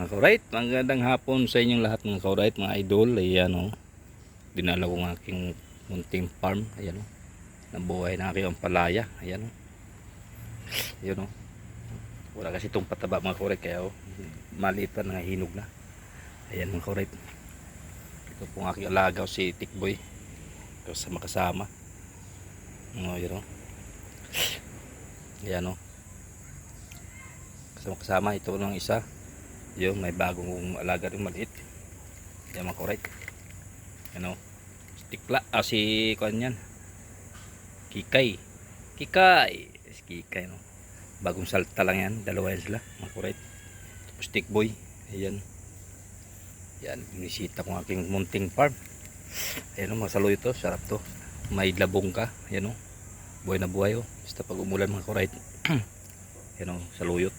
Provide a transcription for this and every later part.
mga kaurait, magandang hapon sa inyong lahat mga kaurait, mga idol. Ayan o, dinala ko ng aking munting farm. Ayan o, nabuhay na aking ampalaya. Ayan o, ayan o, wala kasi itong pataba mga kaurait, kaya o, maliit pa, nangahinog na. Ayan mga kaurait, ito pong aking alaga o, si Tikboy, kasama ayan o, ayan o, kasama ito ng isa. Yung may bagong alaga rin maliit. Yan mga kaurait. Ano? Tikla. Si kuan yan. Kikay. Si Kikay. No? Bagong salta lang yan. Dalawa yan sila. Mga kaurait. Tapos Tikboy. Ayan. Yan. Binisita ko aking munting farm. Ayan o. Masalo ito. Sarap to. May labong ka. Ayan o. Buhay na buhay o. Basta pag umulan mga kaurait. Ayan o. Saluyot.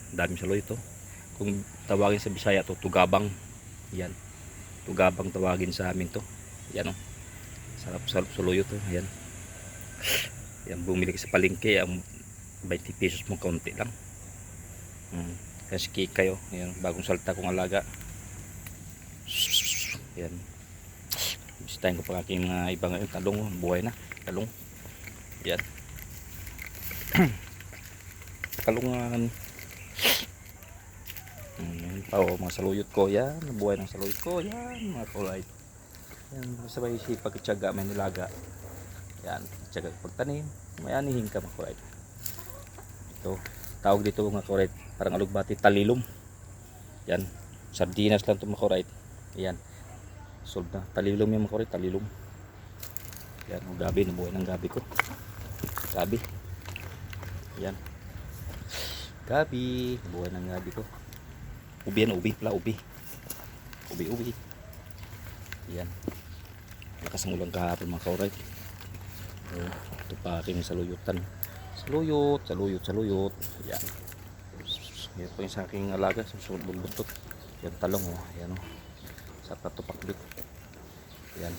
Daming saluyot to. Kung tawagin sa Bisaya to, tugabang. Yan, tugabang tawagin sa amin to. Yan o, sarap saluyot to. Yan, yan, bumili ka sa palengke, ang 20 pesos mo, kaunti lang. Kaya si Kikay o, yan, bagong salta kong alaga. Yan, bisitahin ko pa aking mga ibang talong. Buhay na talong. Yan. Kalungan. Mga saluyot ko yan, nabuhay ng saluyot ko yan mga kaurait. Yan, sabay si pagkatsaga, may nilaga yan, tsaga pagtanim, may anihin ka mga kaurait. Ito, tawag dito mga kaurait, parang alugbati, talilom. Yan, sardinas lang ito mga kaurait. Yan, solve na, talilom yung mga kaurait, talilom. Yan, gabi, nabuhay ng gabi ko. Gabi. Yan, gabi, buhay ng gabi ko. Ubi yan, ubi. Yan, lakas ng ulang kahapon mga kaurait. Ito pa aking saluyutan. Saluyot. Yan, yan po yung sa aking alaga, susunod buntot. Yan talong o, yan o, sa patupakbit. Yan,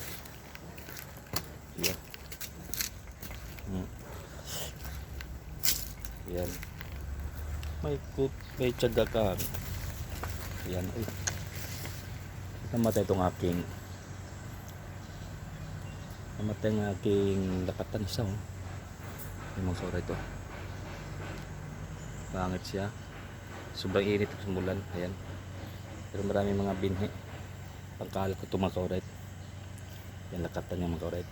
yan, yan, may tsaga ka. Yan, namatay itong aking lakatan isa o. Yung mga kaurait ito, pangit siya, sobrang init ng mulan. Ayan, pero marami mga binhi, pangkalat ko ito mga kaurait. Yan, lakatan niya mga kaurait.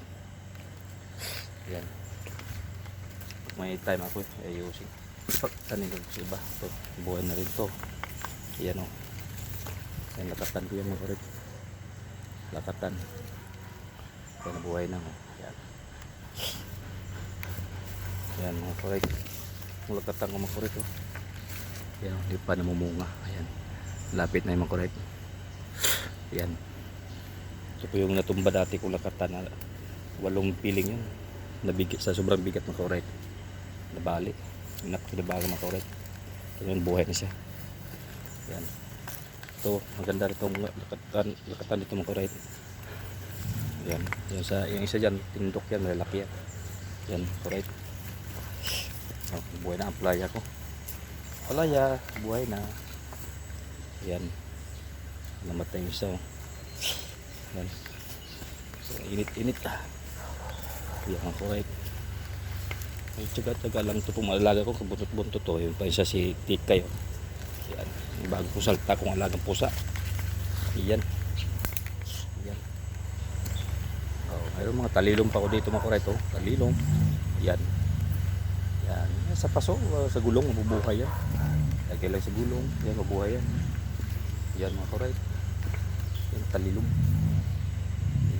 Yan, may time ako ayusin pagtanin ko sa iba. Ito, buhay na rin ito. Yan o, yan, lakatan ko yan mga kaurait. Lakatan, yan, buhay na o. Yan, yan mga kaurait, yung lakatan ko mga kaurait o. Yan o, di pa namumunga. Ayan, lapit na yung mga kaurait. Yan, ito po yung natumba dati kong lakatan, 8 piling yun, nabigit sa sobrang bigat mga kaurait, nabali, napakinabaga mga kaurait. Yan, buhay na siya. Yan, ito maganda rin itong lakatan dito mga kaurait. Yan, yung isa dyan, tindok yan, malalaki yan. Yan kaurait. Oh, buhay na ang playa ko. Playa, buhay na. Yan, namatay yung isa. Yan, so init. Yan mga kaurait. Ay, tsaga lang ito pong alaga ko, kabuntot-buntot to. Yung pa isa si Tikay o. Yan, yung bago ko salta kong alagang pusa. Yan, mayroon mga talilom pa ko dito mga kaurait o. Talilom. Yan, sa paso, sa gulong mabubuhay yan. Lagay lang sa gulong, yan, mabuhay yan. Yan mga kaurait, yan talilom.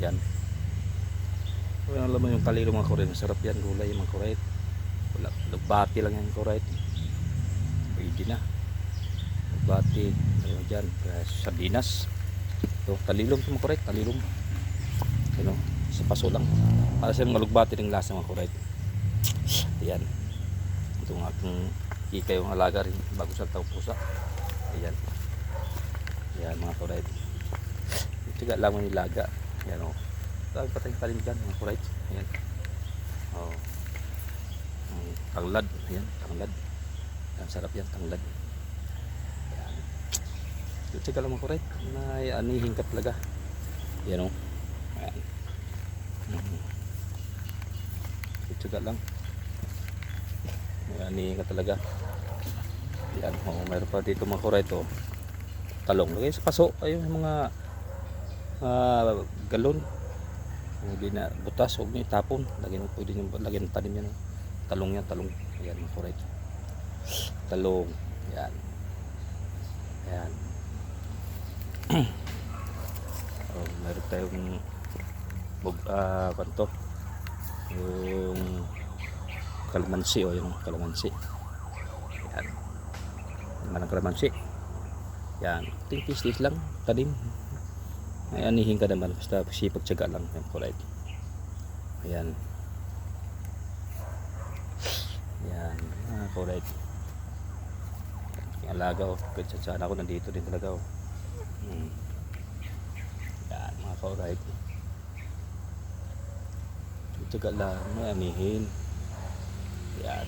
Yan, wala naman yung talilom mga kaurait, masarap yan, gulay mga kaurait. Wala, nagbati lang yan kaurait, pwede na. Nagbati, ayun dyan, sardinas. Ito, talilom ito mga kaurait, talilom. Ano, sa paso lang, para silang malugbati ng lasa mga kaurait. Yan, itong aking Kikay yung alaga rin, bago sa tao pusa. Ayan, yan mga kaurait, itiga lang mo nilaga. Yan o, tawag pa tayong talim dyan mga kaurait. Ayan, o, tanglad. Ayan, tanglad, ang sarap yan, tanglad. Tsaga lang mga kuret. May anihin ka talaga. Yan o. Ayan. Tsaga lang. May anihin ka talaga. Yan. O, mayroon pa dito mga kuret o. Talong. Lagay sa paso. Ayun yung mga galon. Hindi na butas. Huwag nyo itapon. Pwede nyo lagyan ng tanim yan. Talong yan. Talong. Ayan mga kuret. Talong. Yan. Ayan. Meron tayong kanto yung kalamansi o yung kalamansi. Yan. Manang kalamansi. Yan. Tingkis lang. Tanim. Ay anihin ka naman. Basta sipag-tsaga lang. Yan. Correct. Ayan. Yan. Correct. Yung alaga o. Kasi ako nandito din talaga o. Yan mga ka-alright. Tsaga lang, may anihin. Yan.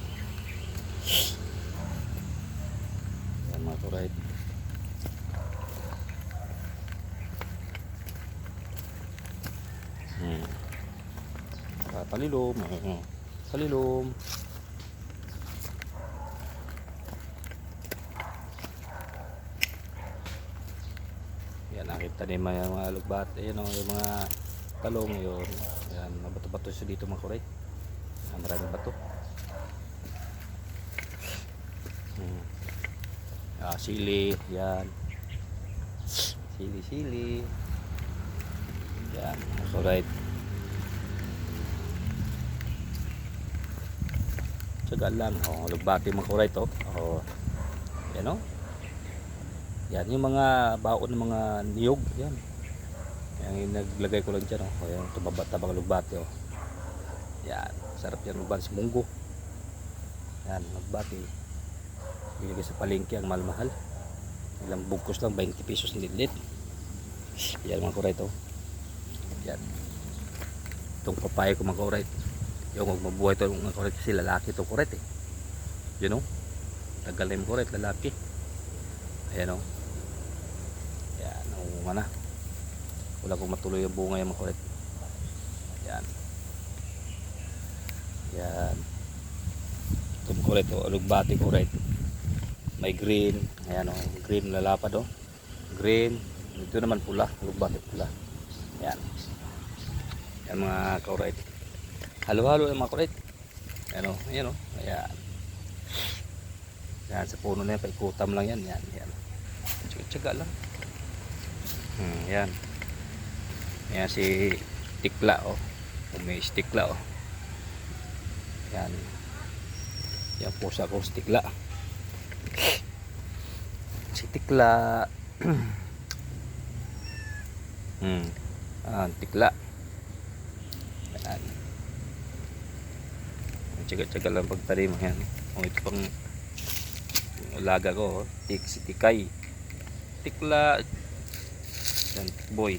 Yan mga ka-alright. Palilom. Palilom. Yan, nakita niyo mga alugbat. Ayan o, yung mga talong yun. Yan, mabato-bato siya dito mga kuray. Maraming bato. Sili, yan. Sili. Yan, mga kuray. Tsaga lang. O, alugbati mga kuray to. O, yan o. Yan, yung mga baon ng mga niyog, yan. Yan, naglagay ko lang dyan, oh. Yan, tabang lugbati, oh. Yan, sarap yan lugbati sa munggo. Yan, lugbati. Binigay sa palengke, ang mahal-mahal. Ilang bugkos lang, 20 pesos nilit. Yan, mga kuray to. Yan. Itong papaya ko mga kuray. Yung magmabuhay to mga kuray kasi lalaki to kuray, eh. You know? Tagal na yung kuray, lalaki. Ayan, oh. Na wala kong matuloy ang bunga yung makulit. Yan ito makulit o alugbati kulit, may green. Ayan o, green lalapad o, green. Ito naman pula, alugbati pula. Yan mga kulit, halo-halo yung mga kulit. Ayan o, ayan sa puno na yan, paikutam lang yan. Yan tsaga lang. Yan si tikla o. May tikla o. Yan pusa ko si tikla. Si tikla. Tikla. Yan. Tsaga-tsaga lang pagtanim. Yan. Ito pang alaga ko. Si tikay. Tikla. Yan, boy.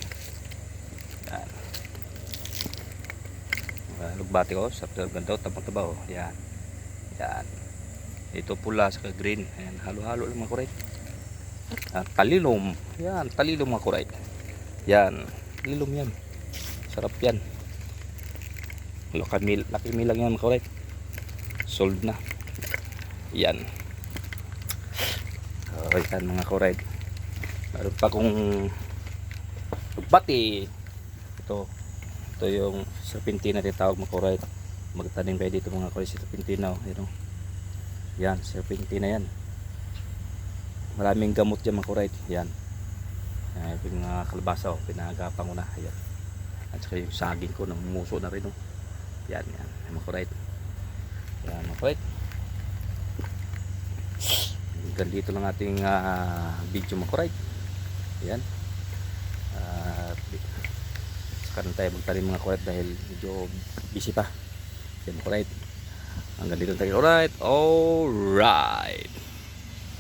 Yan. Lugbati ko, sarap ganda, tabang-tabaw. Yan. Ito pula sa green. Ayan, halo-halo lang mga kuray. Talilom. Yan, talilom mga kuray. Yan, talilom yan. Sarap yan. Laki lang yan mga kuray. Sold na. Yan. Yan mga kuray. Meron pa kung lugbati. Ito yung serpentina tinatawag mga kuray. Magtanim kayo dito mga kuray sa serpentina. Yan, serpentina yan. Maraming gamot dyan mga kuray. Yan. Yung mga kalabasa pinagapang ko na. Ayan. At saka yung saging ko namumuso na rin. Yan mga kuray. Yan mga kuray. Hanggang dito lang ating video mga kuray. Yan. Saka tayo magtanim mga kuret dahil medyo busy pa. Yan mga kuret. Hanggang dito tayo. Alright.